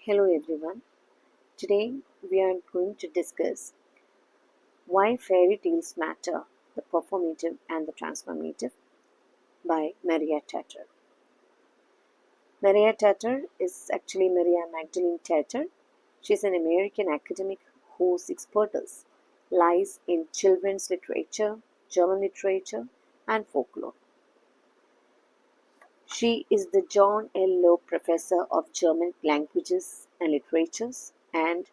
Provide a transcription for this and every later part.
Hello everyone. Today we are going to discuss why fairy tales matter, the performative and the transformative by Maria Tartar. Maria Tartar is actually Maria Magdalene Tartar. She is an American academic whose expertise lies in children's literature, German literature, and folklore. She is the John L. Loeb Professor of German Languages and Literatures and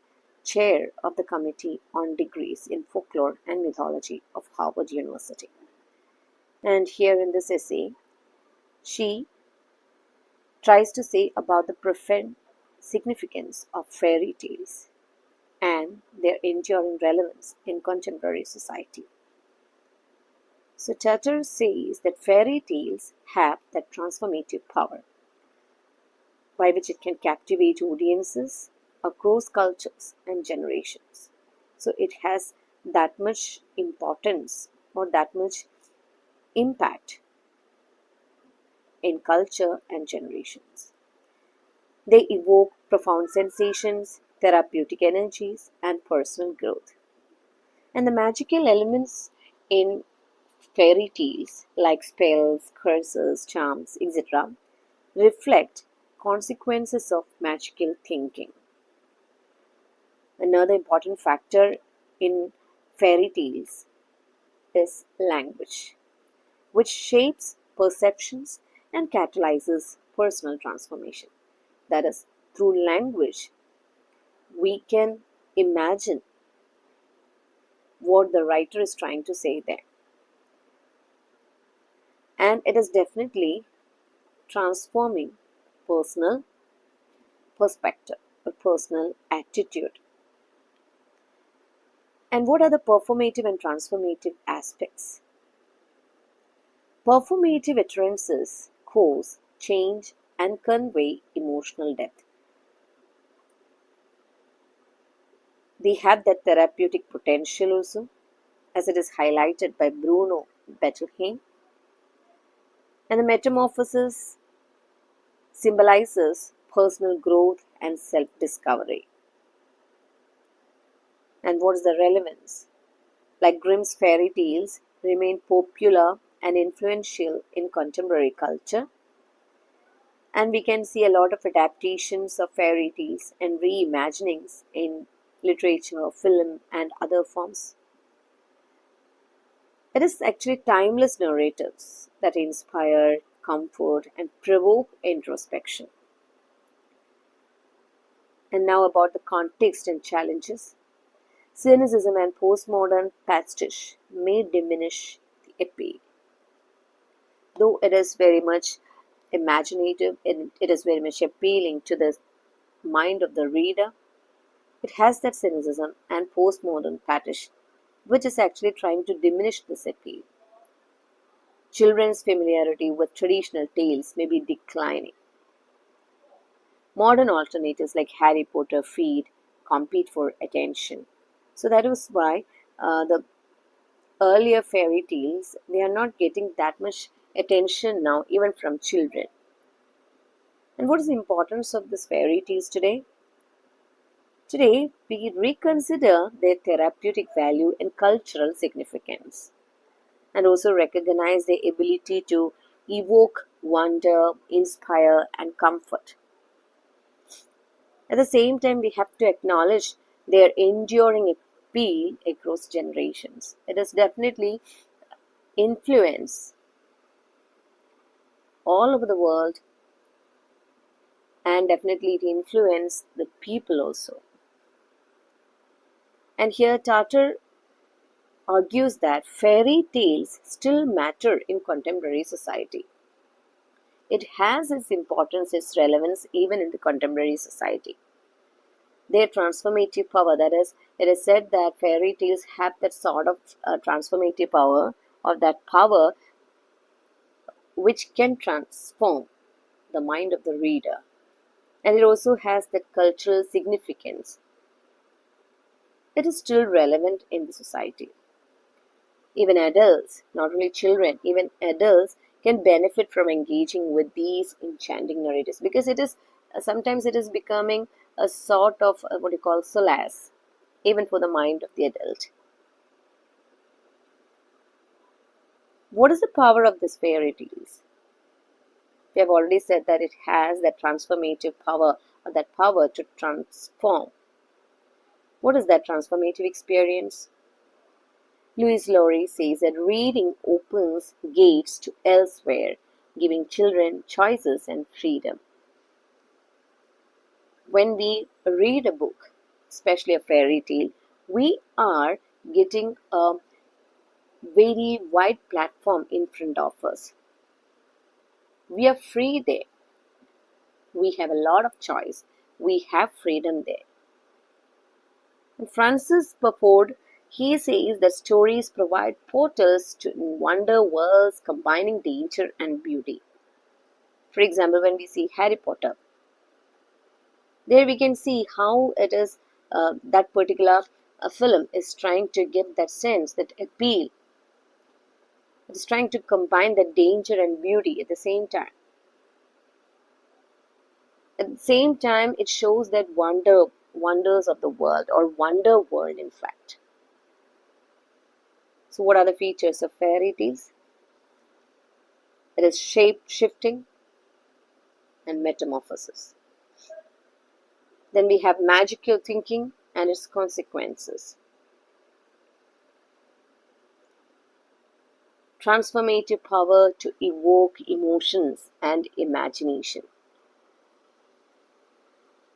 Chair of the Committee on Degrees in Folklore and Mythology of Harvard University. And here in this essay, she tries to say about the profound significance of fairy tales and their enduring relevance in contemporary society. So Tartar says that fairy tales have that transformative power by which it can captivate audiences across cultures and generations. So it has that much importance or that much impact in culture and generations. They evoke profound sensations, therapeutic energies, and personal growth. And the magical elements in fairy tales, like spells, curses, charms, etc., reflect consequences of magical thinking. Another important factor in fairy tales is language, which shapes perceptions and catalyzes personal transformation. That is, through language, we can imagine what the writer is trying to say there. And it is definitely transforming personal perspective or personal attitude. And what are the performative and transformative aspects? Performative utterances cause change and convey emotional depth. They have that therapeutic potential also, as it is highlighted by Bruno Bettelheim. And the metamorphosis symbolizes personal growth and self-discovery. And what is the relevance? Like Grimm's fairy tales remain popular and influential in contemporary culture. And we can see a lot of adaptations of fairy tales and reimaginings in literature, film, and other forms. It is actually timeless narratives that inspire, comfort, and provoke introspection. And now about the context and challenges. Cynicism and postmodern pastiche may diminish the appeal. Though it is very much imaginative and it is very much appealing to the mind of the reader, it has that cynicism and postmodern pastiche which is actually trying to diminish this appeal. Children's familiarity with traditional tales may be declining. Modern alternatives like Harry Potter feed compete for attention. So that was why the earlier fairy tales, they are not getting that much attention now, even from children. And what is the importance of these fairy tales today? Today, we reconsider their therapeutic value and cultural significance, and also recognize their ability to evoke wonder, inspire, and comfort. At the same time, we have to acknowledge their enduring appeal across generations. It has definitely influenced all over the world, and definitely it influenced the people also. And here Tartar argues that fairy tales still matter in contemporary society. It has its importance, its relevance even in the contemporary society. Their transformative power, that is, it is said that fairy tales have that sort of transformative power, or that power which can transform the mind of the reader. And it also has that cultural significance. It is still relevant in the society. Even adults, not only children, even adults can benefit from engaging with these enchanting narratives, because it is sometimes it is becoming a sort of what you call solace, even for the mind of the adult. What is the power of these fairy tales? We have already said that it has that transformative power, or that power to transform. What is that transformative experience? Louis Laurie says that reading opens gates to elsewhere, giving children choices and freedom. When we read a book, especially a fairy tale, we are getting a very wide platform in front of us. We are free there. We have a lot of choice. We have freedom there. And Francis Purford, he says that stories provide portals to wonder worlds combining danger and beauty. For example, when we see Harry Potter, there we can see how it is that particular film is trying to give that sense, that appeal. It is trying to combine the danger and beauty at the same time. At the same time, it shows that wonders of the world, or wonder world, in fact. So, what are the features of fairy tales? It is shape shifting and metamorphosis. Then we have magical thinking and its consequences. Transformative power to evoke emotions and imagination.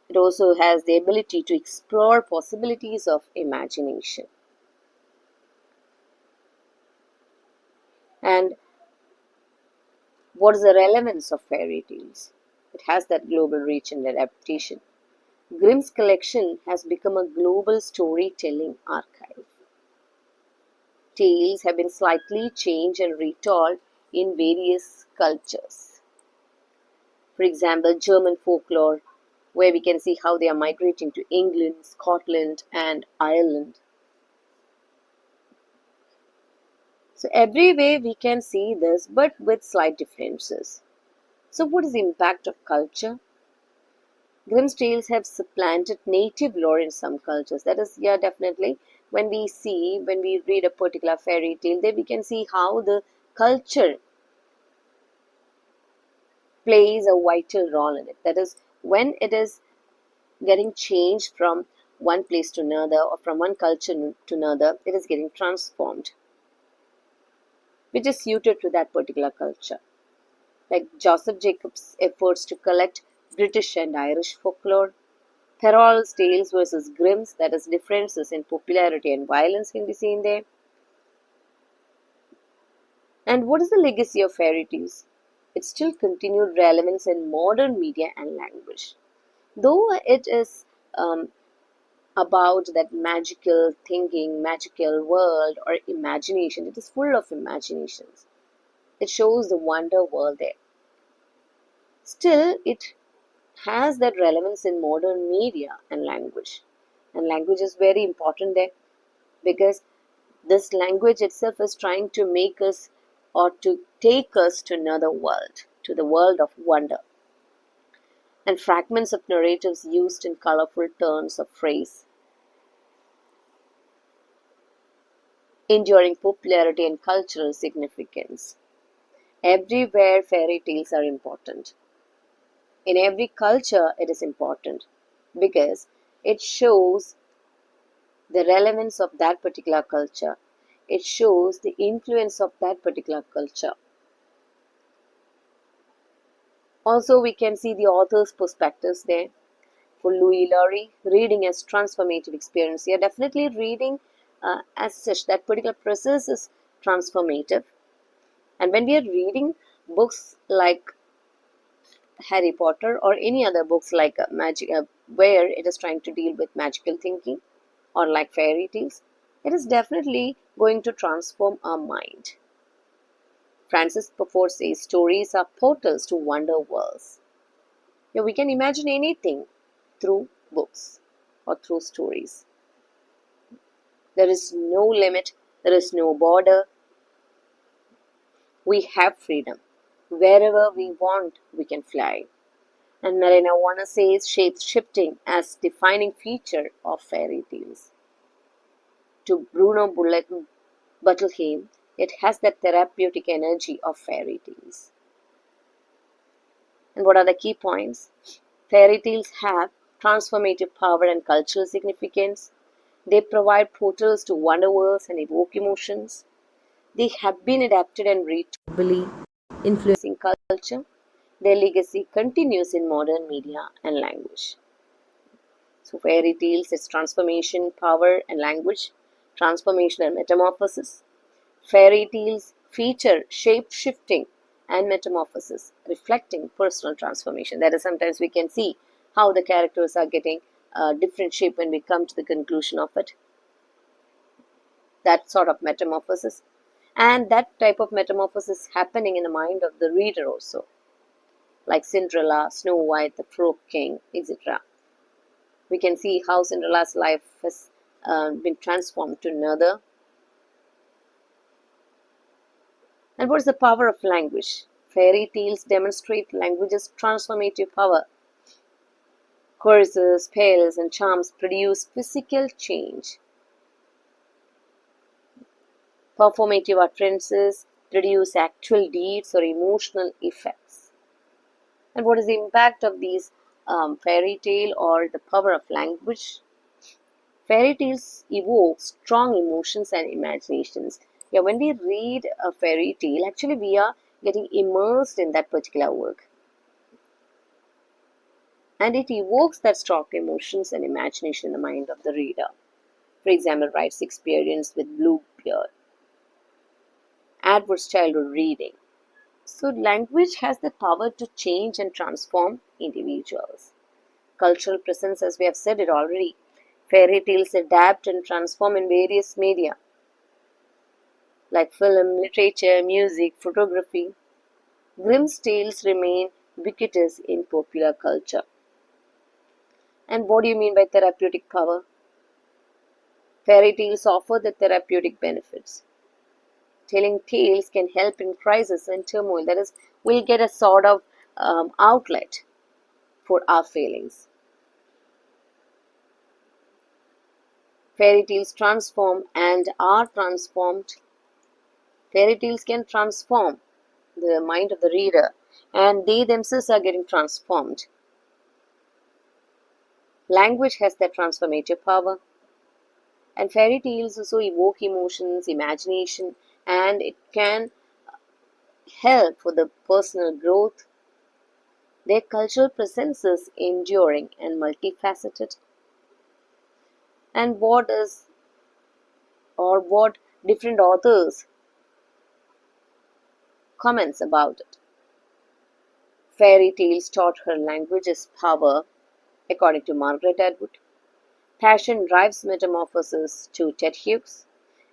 It also has the ability to explore possibilities of imagination. And what is the relevance of fairy tales? It has that global reach and adaptation. Grimm's collection has become a global storytelling archive. Tales have been slightly changed and retold in various cultures. For example, German folklore, where we can see how they are migrating to England, Scotland, and Ireland. So everywhere we can see this, but with slight differences. So what is the impact of culture? Grimm's tales have supplanted native lore in some cultures. That is, yeah, definitely. When we read a particular fairy tale, then we can see how the culture plays a vital role in it. That is, when it is getting changed from one place to another, or from one culture to another, it is getting transformed, which is suited to that particular culture. Like Joseph Jacobs' efforts to collect British and Irish folklore, Therall's tales versus Grimm's, that is, differences in popularity and violence can be seen there. And what is the legacy of fairy tales? Its still continued relevance in modern media and language. Though it is about that magical thinking, magical world, or imagination, it is full of imaginations. It shows the wonder world there. Still, it has that relevance in modern media and language. And language is very important there, because this language itself is trying to make us, or to take us to another world, to the world of wonder. And fragments of narratives used in colorful turns of phrase, enduring popularity and cultural significance. Everywhere fairy tales are important. In every culture, it is important because it shows the relevance of that particular culture. It shows the influence of that particular culture. Also, we can see the author's perspectives there. For Louis Laurie, reading as transformative experience. You're definitely reading as such. That particular process is transformative. And when we are reading books like Harry Potter, or any other books like magic, where it is trying to deal with magical thinking, or like fairy tales, it is definitely going to transform our mind. Francis Purford says stories are portals to wonder worlds. Yeah, we can imagine anything through books or through stories. There is no limit, there is no border. We have freedom. Wherever we want, we can fly. And Marina Warner says shape shifting as defining feature of fairy tales. To Buttelheim, it has the therapeutic energy of fairy tales. And what are the key points? Fairy tales have transformative power and cultural significance. They provide portals to wonderworlds and evoke emotions. They have been adapted and retold, influencing culture. Their legacy continues in modern media and language. So, fairy tales, its transformation, power, and language, transformation and metamorphosis. Fairy tales feature shape shifting and metamorphosis, reflecting personal transformation. That is, sometimes we can see how the characters are getting a different shape when we come to the conclusion of it. That sort of metamorphosis. And that type of metamorphosis happening in the mind of the reader also, like Cinderella, Snow White, the Frog King, etc. We can see how Cinderella's life has been transformed to another. And what is the power of language? Fairy tales demonstrate language's transformative power. Curses, spells, and charms produce physical change. Performative utterances produce actual deeds or emotional effects. And what is the impact of these fairy tale or the power of language? Fairy tales evoke strong emotions and imaginations. Yeah, when we read a fairy tale, actually we are getting immersed in that particular work. And it evokes that strong emotions and imagination in the mind of the reader. For example, Wright's experience with Bluebeard, Edward's childhood reading. So, language has the power to change and transform individuals. Cultural presence, as we have said it already, fairy tales adapt and transform in various media like film, literature, music, photography. Grimm's tales remain ubiquitous in popular culture. And what do you mean by therapeutic power? Fairy tales offer the therapeutic benefits. Telling tales can help in crisis and turmoil. That is, we'll get a sort of outlet for our feelings. Fairy tales transform and are transformed. Fairy tales can transform the mind of the reader, and they themselves are getting transformed. Language has that transformative power, and fairy tales also evoke emotions, imagination, and it can help for the personal growth. Their cultural presence is enduring and multifaceted. And what different authors comments about it. Fairy tales taught her language's power, according to Margaret Atwood. Passion drives metamorphosis to Ted Hughes.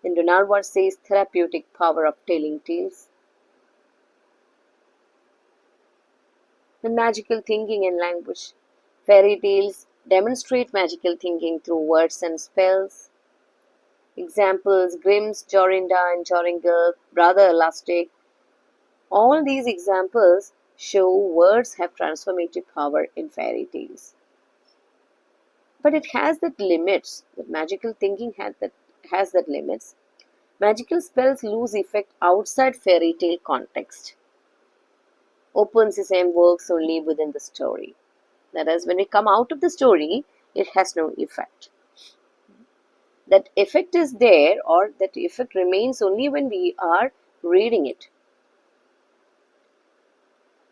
And Donarwar says therapeutic power of telling tales. The magical thinking in language. Fairy tales demonstrate magical thinking through words and spells. Examples Grimm's Jorinda and Joringel, Brother Elastic. All these examples show words have transformative power in fairy tales. But it has that limits. That magical thinking has that limits. Magical spells lose effect outside fairy tale context. Open Sesame works only within the story. That is, when we come out of the story, it has no effect. That effect is there, or that effect remains only when we are reading it.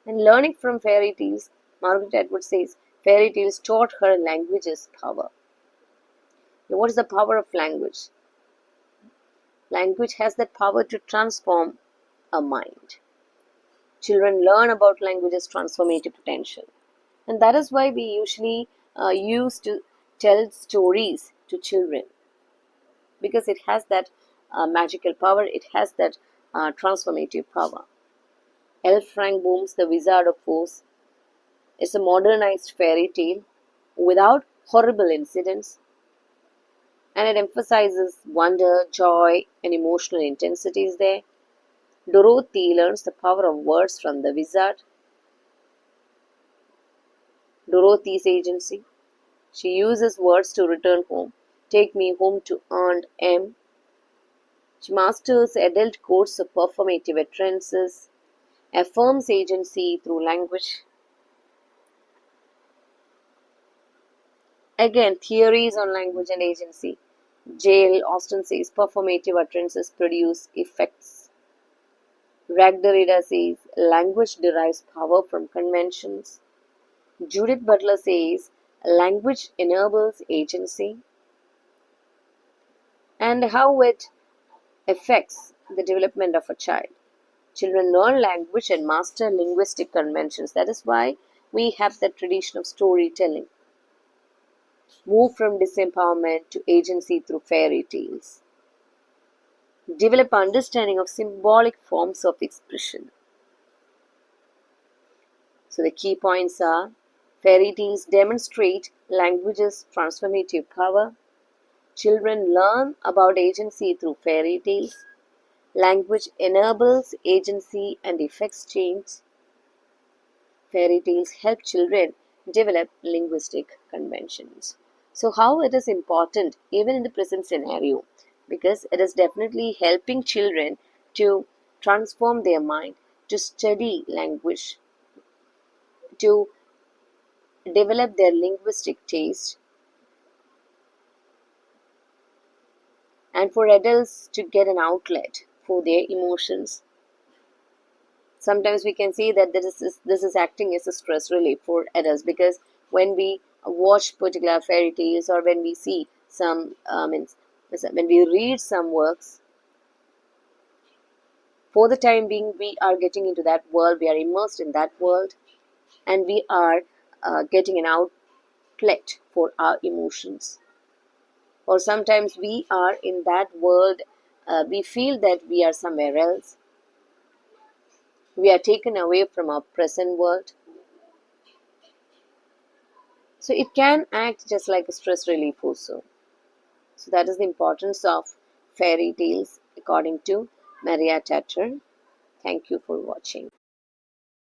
And learning from fairy tales, Margaret Atwood says, fairy tales taught her language's power. Now, what is the power of language? Language has that power to transform a mind. Children learn about language's transformative potential. And that is why we usually use to tell stories to children, because it has that magical power, it has that transformative power. L. Frank Baum's The Wizard of Oz is a modernized fairy tale without horrible incidents, and it emphasizes wonder, joy, and emotional intensity is there. Dorothy learns the power of words from the wizard. Dorothy's agency. She uses words to return home. Take me home to Aunt M. She masters adult codes of performative utterances, affirms agency through language. Again, theories on language and agency. Jail Austin says performative utterances produce effects. Derrida says language derives power from conventions. Judith Butler says language enables agency. And how it affects the development of a child. Children learn language and master linguistic conventions. That is why we have the tradition of storytelling. Move from disempowerment to agency through fairy tales. Develop understanding of symbolic forms of expression. So the key points are fairy tales demonstrate language's transformative power. Children learn about agency through fairy tales. Language enables agency and effects change. Fairy tales help children develop linguistic conventions. So, how it is important even in the present scenario? Because it is definitely helping children to transform their mind, to study language, to develop their linguistic taste, and for adults to get an outlet for their emotions. Sometimes we can see that this is acting as a stress relief for adults, because when we watch particular fairy tales, or when we see some when we read some works, for the time being we are getting into that world, we are immersed in that world, and we are getting an outlet for our emotions. Or sometimes we are in that world, we feel that we are somewhere else, we are taken away from our present world. So it can act just like a stress relief also. So that is the importance of fairy tales according to Maria Tartar. Thank you for watching.